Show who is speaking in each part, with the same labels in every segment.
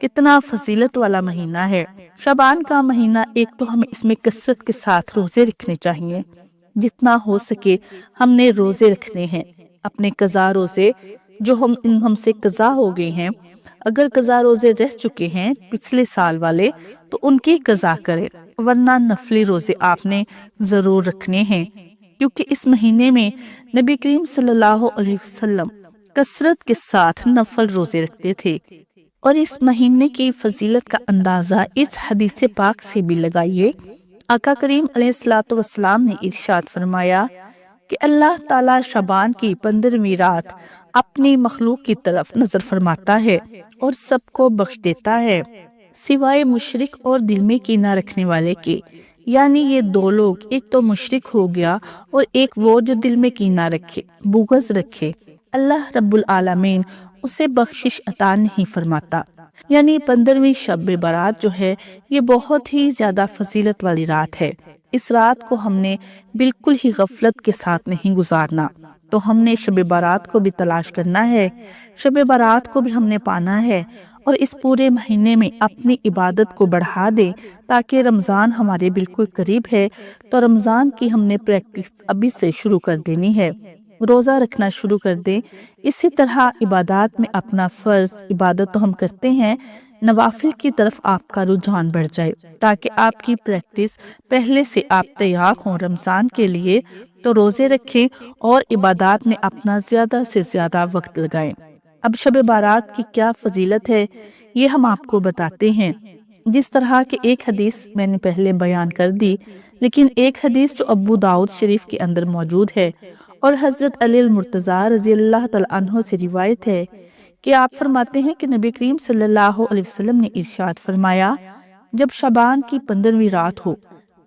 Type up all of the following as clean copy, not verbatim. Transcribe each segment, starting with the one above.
Speaker 1: کتنا فضیلت والا مہینہ ہے۔ شعبان کا مہینہ ایک تو ہمیں اس میں کثرت کے ساتھ روزے رکھنے چاہیے، جتنا ہو سکے ہم نے روزے رکھنے ہیں، اپنے قضا روزے جو ہم سے قضا ہو گئے ہیں، اگر قضا روزے رہ چکے ہیں پچھلے سال والے تو ان کی قضا کرے، ورنہ نفلی روزے آپ نے ضرور رکھنے ہیں، کیونکہ اس مہینے میں نبی کریم صلی اللہ علیہ وسلم کثرت کے ساتھ نفل روزے رکھتے تھے۔ اور اس مہینے کی فضیلت کا اندازہ اس حدیث پاک سے بھی لگائیے۔ آقا کریم علیہ الصلوۃ والسلام نے ارشاد فرمایا کہ اللہ تعالیٰ شعبان کی 15ویں رات اپنی مخلوق کی طرف نظر فرماتا ہے اور سب کو بخش دیتا ہے سوائے مشرک اور دل میں کینہ رکھنے والے کے، یعنی یہ دو لوگ، ایک تو مشرک ہو گیا اور ایک وہ جو دل میں کینہ رکھے، بغض رکھے، اللہ رب العالمین اسے بخشش عطا نہیں فرماتا۔ یعنی 15ویں شب برات جو ہے یہ بہت ہی زیادہ فضیلت والی رات ہے۔ اس رات کو ہم نے بالکل ہی غفلت کے ساتھ نہیں گزارنا، تو ہم نے شب برات کو بھی تلاش کرنا ہے، شب برات کو بھی ہم نے پانا ہے، اور اس پورے مہینے میں اپنی عبادت کو بڑھا دے، تاکہ رمضان ہمارے بالکل قریب ہے تو رمضان کی ہم نے پریکٹس ابھی سے شروع کر دینی ہے، روزہ رکھنا شروع کر دیں۔ اسی طرح عبادات میں اپنا فرض عبادت تو ہم کرتے ہیں، نوافل کی طرف آپ کا رجحان بڑھ جائے، تاکہ آپ کی پریکٹس پہلے سے آپ تیار ہوں رمضان کے لیے، تو روزے رکھیں اور عبادات میں اپنا زیادہ سے زیادہ وقت لگائیں۔ اب شب بارات کی کیا فضیلت ہے یہ ہم آپ کو بتاتے ہیں۔ جس طرح کہ ایک حدیث میں نے پہلے بیان کر دی، لیکن ایک حدیث جو ابو داؤد شریف کے اندر موجود ہے اور حضرت علی المرتضیٰ رضی اللہ تعالیٰ عنہ سے روایت ہے کہ آپ فرماتے ہیں کہ نبی کریم صلی اللہ علیہ وسلم نے ارشاد فرمایا، جب شعبان کی 15ویں رات ہو،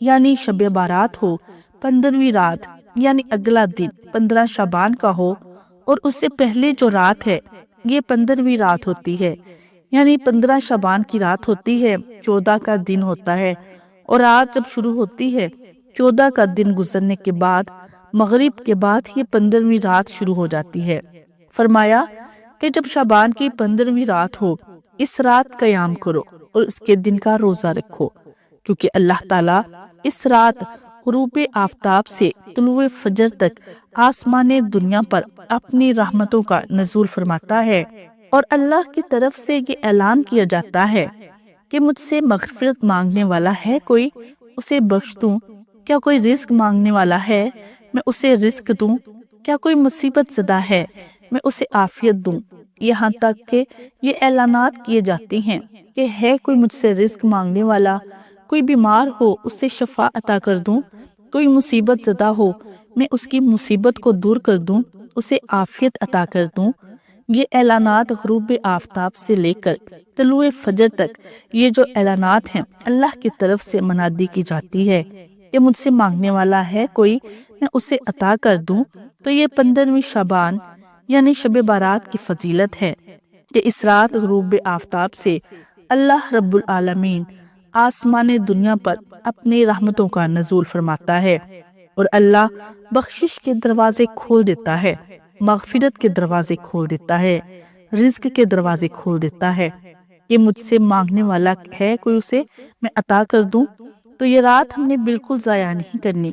Speaker 1: یعنی شب بارات ہو، 15ویں رات یعنی اگلا دن 15 شعبان کا ہو، اور اس سے پہلے جو رات ہے یہ 15ویں رات ہوتی ہے، یعنی 15 شعبان کی رات ہوتی ہے، 14 کا دن ہوتا ہے، اور رات جب شروع ہوتی ہے 14 کا دن گزرنے کے بعد مغرب کے بعد یہ 15ویں رات شروع ہو جاتی ہے۔ فرمایا کہ جب شعبان کی 15ویں رات ہو، اس رات قیام کرو اور اس کے دن کا روزہ رکھو، کیونکہ اللہ تعالیٰ اس رات غروب آفتاب سے طلوع فجر تک آسمان دنیا پر اپنی رحمتوں کا نزول فرماتا ہے، اور اللہ کی طرف سے یہ اعلان کیا جاتا ہے کہ مجھ سے مغفرت مانگنے والا ہے کوئی، اسے بخش دوں، کیا کوئی رزق مانگنے والا ہے میں اسے رزق دوں، کیا کوئی مصیبت زدہ ہے میں اسے عافیت دوں، یہاں تک کہ یہ اعلانات کیے جاتے ہیں کہ ہے کوئی مجھ سے رزق مانگنے والا، کوئی بیمار ہو اسے شفا عطا کر دوں، کوئی مصیبت زدہ ہو میں اس کی مصیبت کو دور کر دوں، اسے عافیت عطا کر دوں۔ یہ اعلانات غروب آفتاب سے لے کر طلوع فجر تک یہ جو اعلانات ہیں اللہ کی طرف سے منادی کی جاتی ہے کہ مجھ سے مانگنے والا ہے کوئی میں اسے عطا کر دوں۔ تو یہ 15ویں شعبان یعنی شب بارات کی فضیلت ہے کہ اس رات غروب آفتاب سے اللہ رب العالمین آسمان دنیا پر اپنی رحمتوں کا نزول فرماتا ہے، اور اللہ بخشش کے دروازے کھول دیتا ہے، مغفرت کے دروازے کھول دیتا ہے، رزق کے دروازے کھول دیتا ہے کہ مجھ سے مانگنے والا ہے کوئی اسے میں عطا کر دوں۔ تو یہ رات ہم نے بالکل ضائع نہیں کرنی۔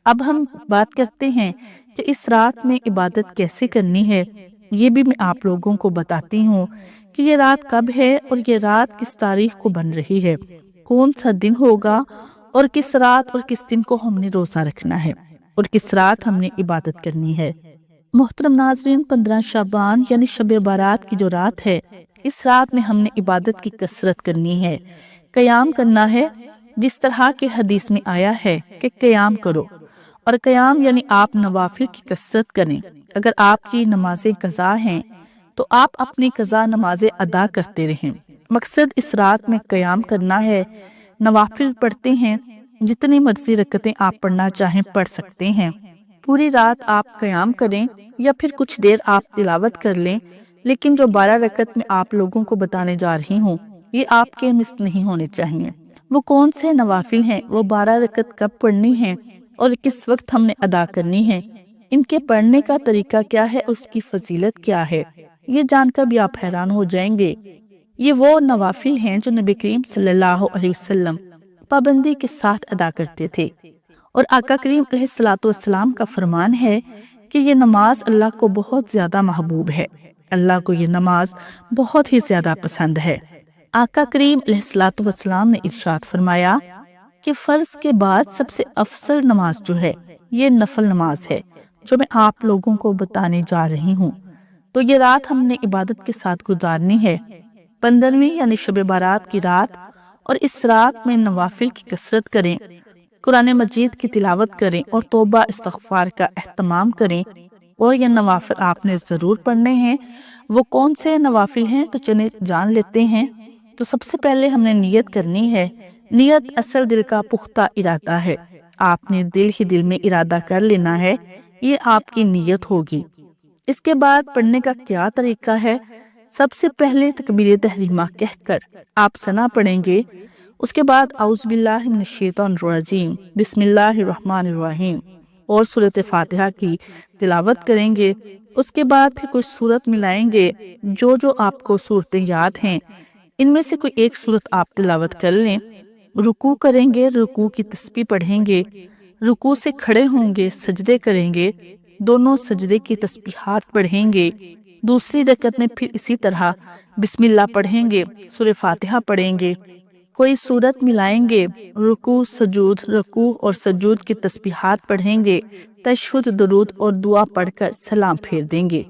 Speaker 1: اب ہم بات کرتے ہیں کہ اس رات میں عبادت کیسے کرنی ہے، یہ بھی میں آپ لوگوں کو بتاتی ہوں کہ یہ رات کب ہے اور یہ رات کس تاریخ کو بن رہی ہے، کون سا دن ہوگا، اور کس رات اور کس دن کو ہم نے روزہ رکھنا ہے اور کس رات ہم نے عبادت کرنی ہے۔ محترم ناظرین، 15 شعبان یعنی شب بارات کی جو رات ہے، اس رات میں ہم نے عبادت کی کثرت کرنی ہے، قیام کرنا ہے، جس طرح کے حدیث میں آیا ہے کہ قیام کرو، اور قیام یعنی آپ نوافل کی کثرت کریں۔ اگر آپ کی نمازیں قضا ہیں تو آپ اپنی قضا نمازیں ادا کرتے رہیں۔ مقصد اس رات میں قیام کرنا ہے، نوافل پڑھتے ہیں، جتنی مرضی رکعتیں آپ پڑھنا چاہیں پڑھ سکتے ہیں، پوری رات آپ قیام کریں یا پھر کچھ دیر آپ تلاوت کر لیں، لیکن جو 12 رکعت میں آپ لوگوں کو بتانے جا رہی ہوں یہ آپ کے مس نہیں ہونے چاہیے۔ وہ کون سے نوافل ہیں، وہ 12 رکعت کب پڑھنی ہیں اور کس وقت ہم نے ادا کرنی ہے، ان کے پڑھنے کا طریقہ کیا ہے، اس کی فضیلت کیا ہے، یہ جان کر بھی آپ حیران ہو جائیں گے۔ یہ وہ نوافل ہیں جو نبی کریم صلی اللہ علیہ وسلم پابندی کے ساتھ ادا کرتے تھے، اور آقا کریم علیہ الصلوۃ والسلام کا فرمان ہے کہ یہ نماز اللہ کو بہت زیادہ محبوب ہے، اللہ کو یہ نماز بہت ہی زیادہ پسند ہے۔ آقا کریم علیہ الصلوۃ والسلام نے ارشاد فرمایا کہ فرض کے بعد سب سے افضل نماز جو ہے یہ نفل نماز ہے، جو میں آپ لوگوں کو بتانے جا رہی ہوں۔ تو یہ رات ہم نے عبادت کے ساتھ گزارنی ہے، 15ویں یعنی شب بارات کی رات، اور اس رات میں نوافل کی کثرت کریں، قرآن مجید کی تلاوت کریں اور توبہ استغفار کا اہتمام کریں۔ اور یہ نوافل آپ نے ضرور پڑھنے ہیں۔ وہ کون سے نوافل ہیں تو چلیں جان لیتے ہیں۔ تو سب سے پہلے ہم نے نیت کرنی ہے۔ نیت اصل دل کا پختہ ارادہ ہے، آپ نے دل ہی دل میں ارادہ کر لینا ہے، یہ آپ کی نیت ہوگی۔ اس کے بعد پڑھنے کا کیا طریقہ ہے؟ سب سے پہلے تکبیر تحریمہ کہہ کر آپ ثنا پڑھیں گے، اس کے بعد اعوذ باللہ من الشیطان الرجیم بسم اللہ الرحمن الرحیم اور سورۃ فاتحہ کی تلاوت کریں گے۔ اس کے بعد پھر کچھ سورت ملائیں گے، جو آپ کو صورتیں یاد ہیں ان میں سے کوئی ایک سورت آپ تلاوت کر لیں۔ رکوع کریں گے، رکوع کی تسبیح پڑھیں گے، رکوع سے کھڑے ہوں گے، سجدے کریں گے، دونوں سجدے کی تسبیحات پڑھیں گے۔ دوسری رکعت میں پھر اسی طرح بسم اللہ پڑھیں گے، سورہ فاتحہ پڑھیں گے، کوئی سورت ملائیں گے، رکوع اور سجود کی تسبیحات پڑھیں گے، تشہد، درود اور دعا پڑھ کر سلام پھیر دیں گے۔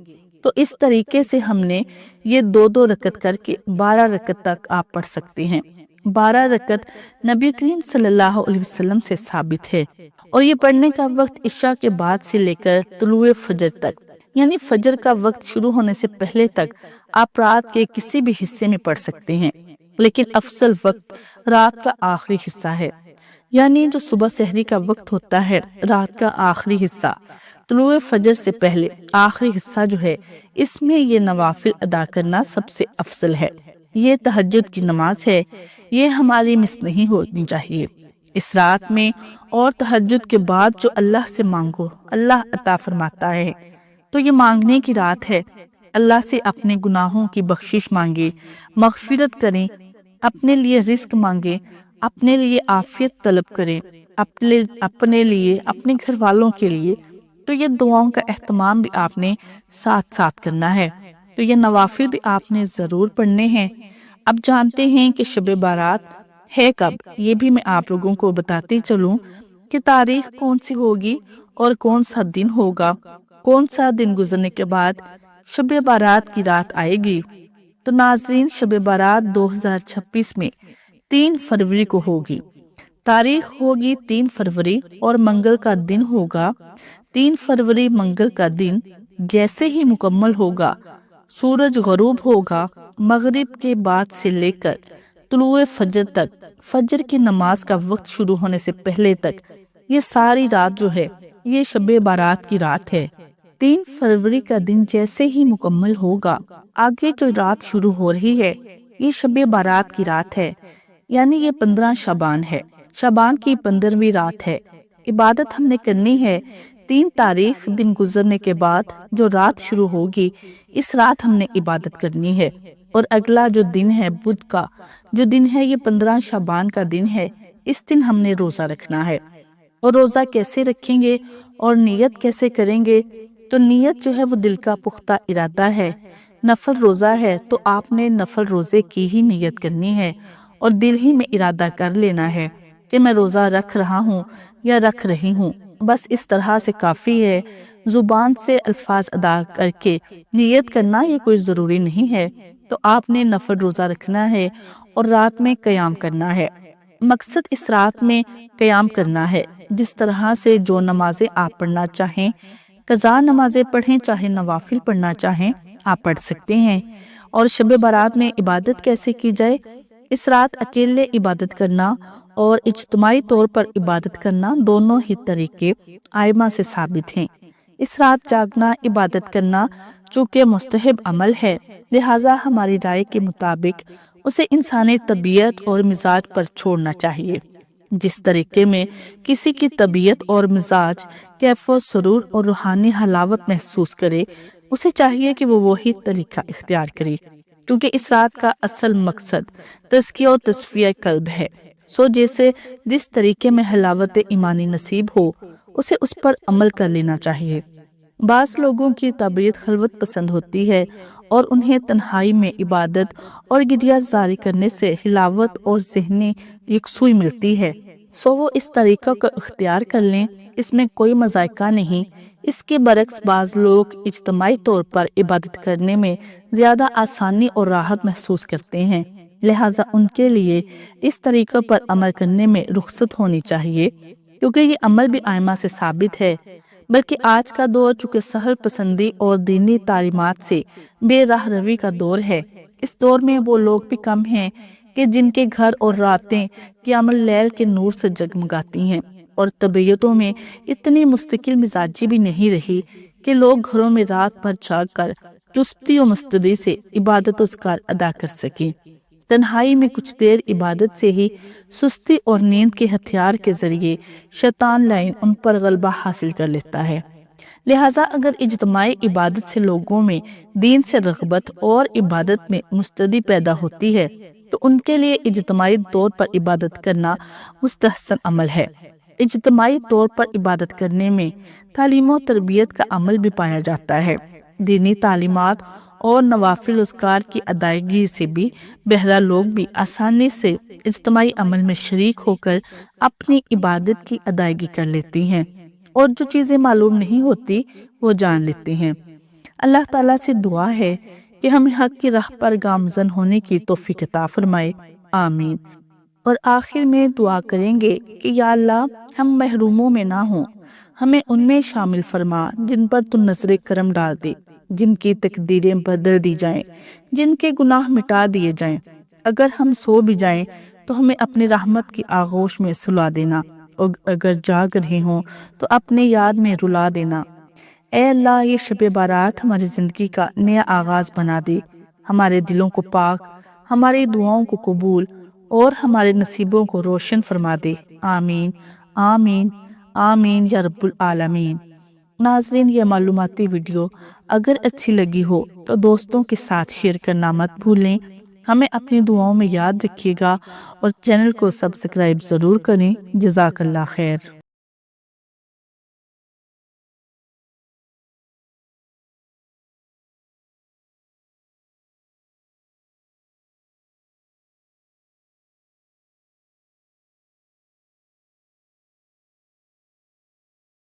Speaker 1: تو اس طریقے سے ہم نے یہ دو رکعت کر کے 12 رکعت تک آپ پڑھ سکتے ہیں۔ 12 رکعت نبی کریم صلی اللہ علیہ وسلم سے ثابت ہے، اور یہ پڑھنے کا وقت عشاء کے بعد سے لے کر طلوع فجر تک، یعنی فجر کا وقت شروع ہونے سے پہلے تک آپ رات کے کسی بھی حصے میں پڑھ سکتے ہیں، لیکن افضل وقت رات کا آخری حصہ ہے، یعنی جو صبح سحری کا وقت ہوتا ہے، رات کا آخری حصہ، طلوع فجر سے پہلے آخری حصہ جو ہے، اس میں یہ نوافل ادا کرنا سب سے افضل ہے۔ یہ تہجد کی نماز ہے، یہ ہماری مس نہیں ہونی چاہیے۔ اس رات میں اور تہجد کے بعد جو اللہ سے مانگو اللہ عطا فرماتا ہے، تو یہ مانگنے کی رات ہے۔ اللہ سے اپنے گناہوں کی بخشش مانگے، مغفرت کریں، اپنے لیے رزق مانگے، اپنے لیے عافیت طلب کریں، اپنے لیے، اپنے گھر والوں کے لیے۔ تو یہ دعاؤں کا اہتمام بھی آپ نے ساتھ ساتھ کرنا ہے۔ تو یہ نوافل بھی آپ نے ضرور پڑھنے ہیں۔ اب جانتے ہیں کہ شب بارات ہے کب، یہ بھی میں آپ لوگوں کو بتاتی چلوں کہ تاریخ کون سی ہوگی اور کون سا دن ہوگا، کون سا دن گزرنے کے بعد شب بارات کی رات آئے گی۔ تو ناظرین، شب بارات 2026 میں 3 فروری کو ہوگی۔ تاریخ ہوگی 3 فروری اور منگل کا دن ہوگا 3 فروری۔ منگل کا دن جیسے ہی مکمل ہوگا، سورج غروب ہوگا، مغرب کے بعد سے لے کر طلوع فجر تک، فجر کی نماز کا وقت شروع ہونے سے پہلے تک، یہ ساری رات جو ہے یہ شب بارات کی رات ہے۔ 3 فروری کا دن جیسے ہی مکمل ہوگا، آگے جو رات شروع ہو رہی ہے یہ شب بارات کی رات ہے، یعنی یہ 15 شعبان ہے، شعبان کی 15ویں رات ہے۔ عبادت ہم نے کرنی ہے 3 تاریخ دن گزرنے کے بعد جو رات شروع ہوگی، اس رات ہم نے عبادت کرنی ہے۔ اور اگلا جو دن ہے بدھ کا جو دن ہے، یہ 15 شعبان کا دن ہے، اس دن ہم نے روزہ رکھنا ہے۔ اور روزہ کیسے رکھیں گے اور نیت کیسے کریں گے؟ تو نیت جو ہے وہ دل کا پختہ ارادہ ہے، نفل روزہ ہے تو آپ نے نفل روزے کی ہی نیت کرنی ہے، اور دل ہی میں ارادہ کر لینا ہے کہ میں روزہ رکھ رہا ہوں یا رکھ رہی ہوں، بس اس طرح سے کافی ہے۔ زبان سے الفاظ ادا کر کے نیت کرنا یہ کوئی ضروری نہیں ہے۔ تو آپ نے نفل روزہ رکھنا ہے اور رات میں قیام کرنا ہے۔ مقصد اس رات میں قیام کرنا ہے، جس طرح سے جو نمازیں آپ پڑھنا چاہیں، قضا نمازیں پڑھیں، چاہے نوافل پڑھنا چاہیں، آپ پڑھ سکتے ہیں۔ اور شب بارات میں عبادت کیسے کی جائے؟ اس رات اکیلے عبادت کرنا اور اجتماعی طور پر عبادت کرنا، دونوں ہی طریقے ائمہ سے ثابت ہیں۔ اس رات جاگنا، عبادت کرنا چونکہ مستحب عمل ہے، لہٰذا ہماری رائے کے مطابق اسے انسانی طبیعت اور مزاج پر چھوڑنا چاہیے۔ جس طریقے میں کسی کی طبیعت اور مزاج کیف و سرور اور روحانی حلاوت محسوس کرے، اسے چاہیے کہ وہ وہی طریقہ اختیار کرے۔ کیونکہ اس رات کا اصل مقصد تزکیہ و تصفیہ قلب ہے۔ جیسے جس طریقے میں حلاوت ایمانی نصیب ہو اسے اس پر عمل کر لینا چاہیے۔ بعض لوگوں کی طبیعت خلوت پسند ہوتی ہے اور انہیں تنہائی میں عبادت اور گریہ زاری کرنے سے حلاوت اور ذہنی یکسوئی ملتی ہے، وہ اس طریقہ کو اختیار کر لیں، اس میں کوئی مذائقہ نہیں۔ اس کے برعکس بعض لوگ اجتماعی طور پر عبادت کرنے میں زیادہ آسانی اور راحت محسوس کرتے ہیں، لہٰذا ان کے لیے اس طریقہ پر عمل کرنے میں رخصت ہونی چاہیے، کیونکہ یہ عمل بھی ائمہ سے ثابت ہے۔ بلکہ آج کا دور چونکہ سہل پسندی اور دینی تعلیمات سے بے راہ روی کا دور ہے، اس دور میں وہ لوگ بھی کم ہیں کہ جن کے گھر اور راتیں قیام اللیل کے نور سے جگمگاتی ہیں، اور طبیعتوں میں اتنی مستقل مزاجی بھی نہیں رہی کہ لوگ گھروں میں رات بھر جاگ کر چستی و مستعدی سے عبادت و اذکار ادا کر سکیں۔ تنہائی میں کچھ دیر عبادت سے ہی سستی اور نیند کے ہتھیار کے ذریعے شیطان لعین ان پر غلبہ حاصل کر لیتا ہے۔ لہٰذا اگر اجتماعی عبادت سے لوگوں میں دین سے رغبت اور عبادت میں مستعدی پیدا ہوتی ہے تو ان کے لیے اجتماعی طور پر عبادت کرنا مستحسن عمل ہے۔ اجتماعی طور پر عبادت کرنے میں تعلیم و تربیت کا عمل بھی پایا جاتا ہے۔ دینی تعلیمات اور نوافل اذکار کی ادائیگی سے بھی بہرہ لوگ بھی آسانی سے اجتماعی عمل میں شریک ہو کر اپنی عبادت کی ادائیگی کر لیتی ہیں، اور جو چیزیں معلوم نہیں ہوتی وہ جان لیتے ہیں۔ اللہ تعالیٰ سے دعا ہے کہ ہمیں حق کی راہ پر گامزن ہونے کی توفیق عطا فرمائے، آمین۔ اور آخر میں دعا کریں گے کہ یا اللہ ہم محروموں میں نہ ہوں، ہمیں ان میں شامل فرما جن پر تو نظر کرم ڈال دے، جن کی تقدیریں بدل دی جائیں، جن کے گناہ مٹا دیے جائیں۔ اگر ہم سو بھی جائیں تو ہمیں اپنی رحمت کی آغوش میں سلا دینا، اور اگر جاگ رہے ہوں تو اپنے یاد میں رلا دینا۔ اے اللہ یہ شب بارات ہماری زندگی کا نیا آغاز بنا دے، ہمارے دلوں کو پاک، ہماری دعاؤں کو قبول اور ہمارے نصیبوں کو روشن فرما دے، آمین آمین آمین یا رب العالمین۔ ناظرین، یہ معلوماتی ویڈیو اگر اچھی لگی ہو تو دوستوں کے ساتھ شیئر کرنا مت بھولیں، ہمیں اپنی دعاؤں میں یاد رکھیے گا اور چینل کو سبسکرائب ضرور کریں۔ جزاک اللہ خیر۔